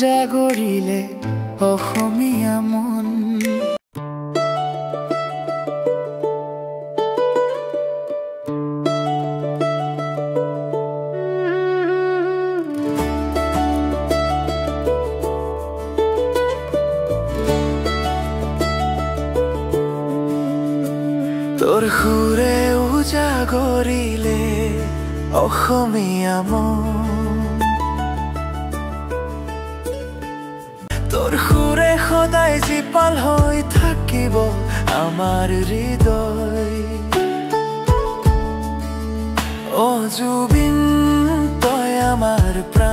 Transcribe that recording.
উজাগৰিলে অসমীয়া মন। তোৰ সুৰে উজাগৰিলে অসমীয়া মন। তোৰ সুৰে সদায় জীপাল হৈ থাকিব আমাৰ হৃদয়। অ জুবিন তই আমাৰ প্ৰাণ।